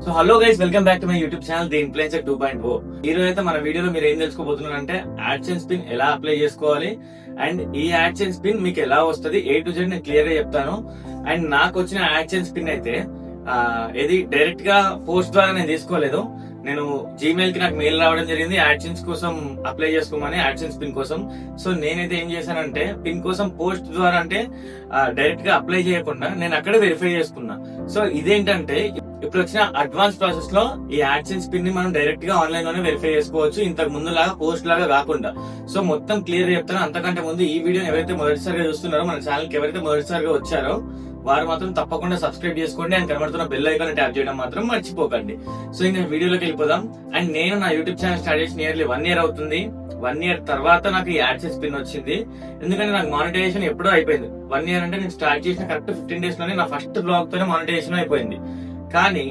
So hello guys, welcome back to my YouTube channel the influencer 2.0. ఈ రోజు అయితే మన వీడియోలో మీరు ఏం తెలుసుకోబోతున్నారంటే యాడ్సెన్స్ పిన్ ఎలా అప్లై చేసుకోవాలి అండ్ ఈ యాడ్సెన్స్ పిన్ మీకు ఎలా వస్తుంది A to Z నేను క్లియర్ గా చెప్తాను. అండ్ నాకు వచ్చిన యాడ్సెన్స్ పిన్ అయితే ఇది డైరెక్ట్ గా పోస్ట్ ద్వారా నేను తీసుకోలేదు. నేను జీమెయిల్ కి నాకు మెయిల్ రావడం జరిగింది యాడ్సెన్స్ కోసం అప్లై చేసుకోమని, యాడ్సెన్స్ పిన్ కోసం. సో నేనైతే ఏం చేశానంటే పిన్ కోసం పోస్ట్ ద్వారా అంటే డైరెక్ట్ గా అప్లై చేయకుండా నేను అక్కడే వెరిఫై చేసుకున్నా. సో ఇదేంటంటే ఇప్పుడు వచ్చిన అడ్వాన్స్ ప్రాసెస్ లో ఈ యాడ్సెన్స్ పిన్ ని మనం డైరెక్ట్ గా ఆన్లైన్ లోనే వెరిఫై చేసుకోవచ్చు, ఇంతకు ముందు లాగా పోస్ట్ లాగా కాకుండా. సో మొత్తం క్లియర్ చెప్తాను. అంతకంటే ముందు ఈ వీడియోని ఎవరైతే మొదటిసారిగా చూస్తున్నారో, మన ఛానల్ కి ఎవరైతే మొదటిసారిగా వచ్చారో వారు మాత్రం తప్పకుండా సబ్స్క్రైబ్ చేసుకోండి అండ్ కనబడుతున్న బెల్ ఐకాన్ ట్యాప్ చేయడం మాత్రం మర్చిపోకండి. సో ఇంకా వీడియోలోకి వెళ్ళిపోదాం. అండ్ నేను నా యూట్యూబ్ ఛానల్ స్టార్ట్ చేసి నియర్లీ 1 year అవుతుంది. 1 year తర్వాత నాకు ఈ యాడ్సెన్స్ పిన్ వచ్చింది. ఎందుకంటే నాకు మానిటైజేషన్ ఎప్పుడో అయిపోయింది. 1 year అంటే నేను స్టార్ట్ చేసిన కరెక్ట్ 15 days లోనే నా ఫస్ట్ బ్లాగ్ తోనే మానిటైజేషన్ అయిపోయింది. కానీ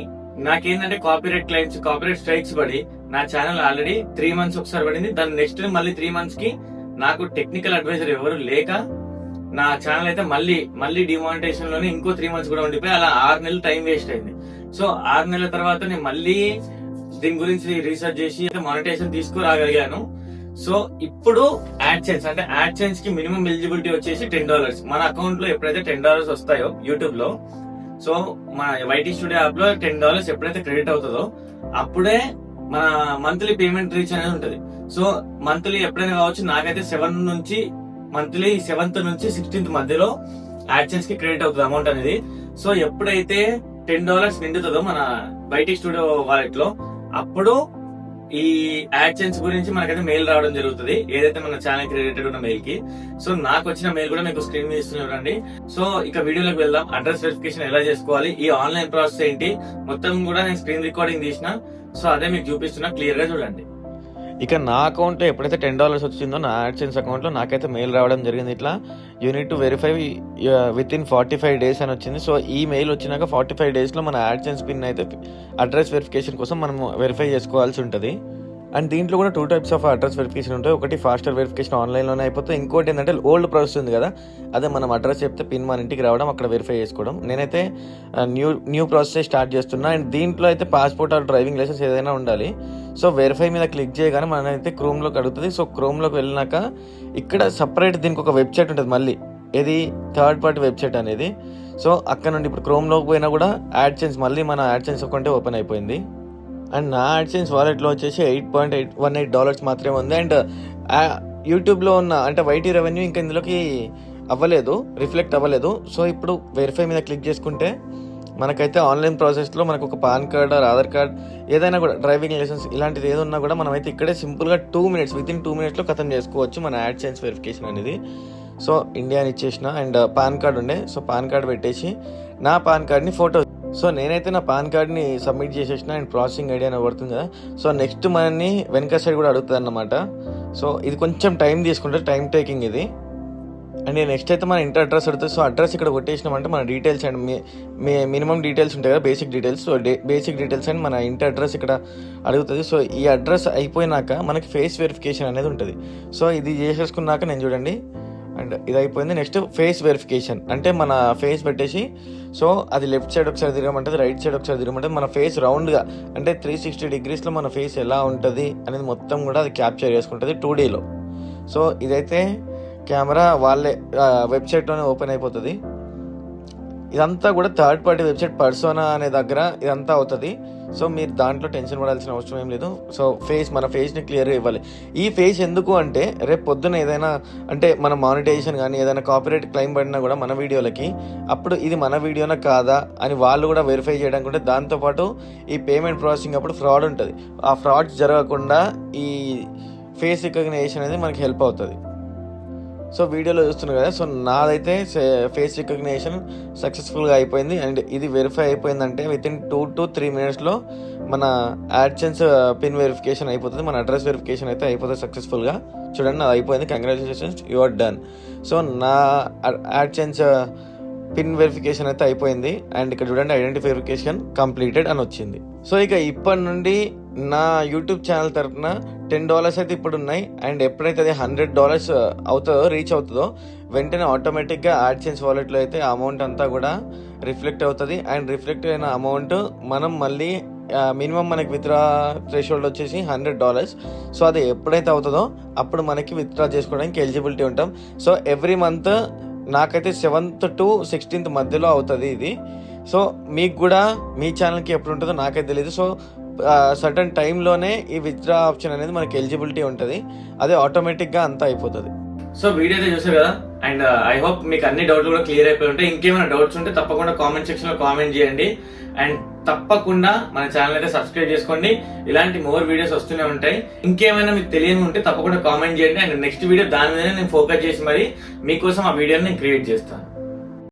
నాకేంటంటే కాపీరైట్ క్లైమ్స్, కాపీరైట్ స్ట్రైక్స్ పడి నా ఛానల్ ఆల్రెడీ 3 months ఒకసారి పడింది. దాని నెక్స్ట్ మళ్ళీ 3 months కి నాకు టెక్నికల్ అడ్వైజర్ ఎవరు లేక నా ఛానల్ అయితే మళ్ళీ డిమానిటైజేషన్ లోనే ఇంకో 3 months కూడా ఉండిపోయి అలా 6 నెలలు టైం వేస్ట్ అయింది. సో 6 నెలల తర్వాత నేను మళ్ళీ దీని గురించి రీసెర్చ్ చేసి మానిటైజేషన్ తీసుకురాగలిగాను. సో ఇప్పుడు యాడ్సెన్స్ అంటే యాడ్సెన్స్ కి మినిమం ఎలిజిబిలిటీ వచ్చేసి $10. మన అకౌంట్ లో ఎప్పుడైతే $10 వస్తాయో యూట్యూబ్ లో, సో మన వైటీ స్టూడియో యాప్ లో $10 ఎప్పుడైతే క్రెడిట్ అవుతుందో అప్పుడే మన మంత్లీ పేమెంట్ రీచ్ అనేది ఉంటది. సో మంత్లీ ఎప్పుడైనా కావచ్చు, నాకైతే 7 నుంచి మంత్లీ 7th నుంచి 16th మధ్యలో యాడ్సెన్స్ కి క్రెడిట్ అవుతుంది అమౌంట్ అనేది. సో ఎప్పుడైతే $10 నిండుతుందో మన వైటీ స్టూడియో వాలెట్ లో, అప్పుడు ఈ యాడ్సెన్స్ గురించి మనకైతే మెయిల్ రావడం జరుగుతుంది, ఏదైతే మన ఛానల్ కి రిలేటెడ్ ఉన్న మెయిల్ కి. సో నాకు వచ్చిన మెయిల్ కూడా మీకు స్క్రీన్ మీద ఇస్తున్నారండి. సో ఇక వీడియోలోకి వెళ్దాం. అడ్రస్ వెరిఫికేషన్ ఎలా చేసుకోవాలి, ఈ ఆన్లైన్ ప్రాసెస్ ఏంటి, మొత్తం కూడా నేను స్క్రీన్ రికార్డింగ్ తీసిన. సో అదే మీకు చూపిస్తున్నా, క్లియర్ గా చూడండి. ఇక నా అకౌంట్లో ఎప్పుడైతే $10 వచ్చిందో నా యాడ్సెన్స్ అకౌంట్లో నాకైతే మెయిల్ రావడం జరిగింది. ఇట్లా unit to verify with in 45 days అని వచ్చింది. సో ఈ మెయిల్ వచ్చినాక 45 daysలో మన యాడ్సెన్స్ పిన్ అయితే అడ్రస్ వెరిఫికేషన్ కోసం మనం వెరిఫై చేసుకోవాల్సి ఉంటుంది. అండ్ దీంట్లో కూడా 2 types ఆఫ్ అడ్రస్ వెరిఫికేషన్ ఉంటాయి. ఒకటి ఫాస్టర్ వెరిఫికేషన్ ఆన్లైన్లోనే అయిపోతుంది. ఇంకోటి ఏంటంటే ఓల్డ్ ప్రాసెస్ ఉంది కదా, అదే మనం అడ్రస్ చెప్తే పిన్ మన ఇంటికి రావడం, అక్కడ వెరిఫై చేసుకోవడం. నేనైతే న్యూ ప్రాసెస్ స్టార్ట్ చేస్తున్నా. అండ్ దీంట్లో అయితే పాస్పోర్ట్ ఆర్ డ్రైవింగ్ లైసెన్స్ ఏదైనా ఉండాలి. సో వెరిఫై మీద క్లిక్ చేయగానే మనమైతే క్రోమ్లోకి అడుగుతుంది. సో క్రోమ్లోకి వెళ్ళినాక ఇక్కడ సపరేట్ దీనికి ఒక వెబ్సైట్ ఉంటుంది, మళ్ళీ ఇది థర్డ్ పార్టీ వెబ్సైట్ అనేది. సో అక్కడ నుండి ఇప్పుడు క్రోమ్లోకి పోయినా కూడా యాడ్సెన్స్ మళ్ళీ మన యాడ్సెన్స్ అకౌంటే ఓపెన్ అయిపోయింది. అండ్ నా యాడ్సెన్స్ వాలెట్లో వచ్చేసి $8.18 మాత్రమే ఉంది. అండ్ యూట్యూబ్లో ఉన్న అంటే వైటీ రెవెన్యూ ఇంకా ఇందులోకి అవ్వలేదు, రిఫ్లెక్ట్ అవ్వలేదు. సో ఇప్పుడు వెరిఫై మీద క్లిక్ చేసుకుంటే మనకైతే ఆన్లైన్ ప్రాసెస్లో మనకు ఒక pan card or Aadhaar card ఏదైనా కూడా, డ్రైవింగ్ లైసెన్స్ ఇలాంటిది ఏది ఉన్నా కూడా మనమైతే ఇక్కడే సింపుల్గా 2 minutes విత్ ఇన్ 2 minutesలో ఖతం చేసుకోవచ్చు మన యాడ్సెన్స్ వెరిఫికేషన్ అనేది. సో ఇండియా అని ఇచ్చేసిన అండ్ పాన్ కార్డ్ ఉండే, సో పాన్ కార్డ్ పెట్టేసి నా పాన్ కార్డ్ని ఫోటో, సో నేనైతే నా పాన్ కార్డ్ని సబ్మిట్ చేసేసిన అండ్ ప్రాసెసింగ్ ఐడియా అని పడుతుంది కదా. సో నెక్స్ట్ మనల్ని వెనక సైడ్ కూడా అడుగుతుంది అన్నమాట. సో ఇది కొంచెం టైం తీసుకుంటే, టైం టేకింగ్ ఇది. అండ్ నెక్స్ట్ అయితే మన ఇంటర్ అడ్రస్ అడుగుతుంది. సో అడ్రస్ ఇక్కడ కొట్టేసినామంటే మన డీటెయిల్స్ అండ్ మినిమం డీటెయిల్స్ ఉంటాయి కదా, basic details. So basic details and మన ఇంటర్ అడ్రస్ ఇక్కడ అడుగుతుంది. సో ఈ అడ్రస్ అయిపోయినాక మనకి ఫేస్ వెరిఫికేషన్ అనేది ఉంటుంది. సో ఇది చేసేసుకున్నాక నేను చూడండి, అండ్ ఇది అయిపోయింది. నెక్స్ట్ ఫేస్ వెరిఫికేషన్ అంటే మన ఫేస్ పెట్టేసి, సో అది లెఫ్ట్ సైడ్ ఒకసారి తిరగమంటుంది, రైట్ సైడ్ ఒకసారి తిరగమంటుంది. మన ఫేస్ రౌండ్గా అంటే 360 degreesలో మన ఫేస్ ఎలా ఉంటుంది అనేది మొత్తం కూడా అది క్యాప్చర్ చేసుకుంటుంది 2Dలో. సో ఇదైతే కెమెరా వాళ్ళే వెబ్సైట్లోనే ఓపెన్ అయిపోతుంది. ఇదంతా కూడా థర్డ్ పార్టీ వెబ్సైట్ పర్సోనా అనే దగ్గర ఇదంతా అవుతుంది. సో మీరు దాంట్లో టెన్షన్ పడాల్సిన అవసరం ఏం లేదు. సో మన ఫేస్ని క్లియర్గా ఇవ్వాలి. ఈ ఫేస్ ఎందుకు అంటే రేపు పొద్దున ఏదైనా అంటే మన మానిటైజేషన్ కానీ ఏదైనా కాపీరైట్ క్లెయిమ్ పడినా కూడా మన వీడియోలకి, అప్పుడు ఇది మన వీడియోనా కాదా అని వాళ్ళు కూడా వెరిఫై చేయడానికి ఉంటే, దాంతోపాటు ఈ పేమెంట్ ప్రాసెసింగ్ అప్పుడు ఫ్రాడ్ ఉంటుంది. ఆ ఫ్రాడ్స్ జరగకుండా ఈ ఫేస్ రికగ్నిషన్ అనేది మనకి హెల్ప్ అవుతుంది. సో వీడియోలో చూస్తున్నారు కదా, సో నాదైతే ఫేస్ రికగ్నిషన్ సక్సెస్ఫుల్గా అయిపోయింది. అండ్ ఇది వెరిఫై అయిపోయిందంటే విత్ ఇన్ 2 to 3 minutesలో మన యాడ్సెన్స్ పిన్ వెరిఫికేషన్ అయిపోతుంది, మన అడ్రస్ వెరిఫికేషన్ అయితే అయిపోతుంది సక్సెస్ఫుల్గా. చూడండి అది అయిపోయింది, congratulations, you are done. So నా యాడ్సెన్స్ పిన్ వెరిఫికేషన్ అయితే అయిపోయింది. అండ్ ఇక్కడ చూడండి ఐడెంటిటీ వెరిఫికేషన్ కంప్లీటెడ్ అని వచ్చింది. సో ఇక ఇప్పటి నుండి నా యూట్యూబ్ ఛానల్ తరఫున $10 అయితే ఇప్పుడు ఉన్నాయి. అండ్ ఎప్పుడైతే అది $100 అవుతుందో, రీచ్ అవుతుందో, వెంటనే ఆటోమేటిక్గా యాడ్సెన్స్ వాలెట్లో అయితే అమౌంట్ అంతా కూడా రిఫ్లెక్ట్ అవుతుంది. అండ్ రిఫ్లెక్ట్ అయిన అమౌంట్ మనం మళ్ళీ మినిమం మనకి విత్డ్రా థ్రెషోల్డ్ వచ్చేసి $100. సో అది ఎప్పుడైతే అవుతుందో అప్పుడు మనకి విత్డ్రా చేసుకోవడానికి ఎలిజిబిలిటీ ఉంటాం. సో ఎవ్రీ మంత్ నాకైతే 7th to 16th మధ్యలో అవుతుంది ఇది. సో మీకు కూడా మీ ఛానల్కి ఎప్పుడు ఉంటుందో నాకైతే తెలియదు. సో సర్టన్ టైంలోనే ఈ విత్డ్రా ఆప్షన్ అనేది మనకి ఎలిజిబిలిటీ ఉంటుంది, అదే ఆటోమేటిక్గా అంతా అయిపోతుంది. సో వీడియో అయితే చూసారు కదా, అండ్ ఐ హోప్ మీకు అన్ని డౌట్లు కూడా క్లియర్ అయిపోయి ఉంటాయి. ఇంకేమైనా డౌట్స్ ఉంటే తప్పకుండా కామెంట్ సెక్షన్ లో కామెంట్ చేయండి. అండ్ తప్పకుండా మన ఛానల్ అయితే సబ్స్క్రైబ్ చేసుకోండి, ఇలాంటి మోర్ వీడియోస్ వస్తూనే ఉంటాయి. ఇంకేమైనా మీకు తెలియని ఉంటే తప్పకుండా కామెంట్ చేయండి. అండ్ నెక్స్ట్ వీడియో దాని మీదనే నేను ఫోకస్ చేసి మరి మీకోసం ఆ వీడియోని నేను క్రియేట్ చేస్తాను.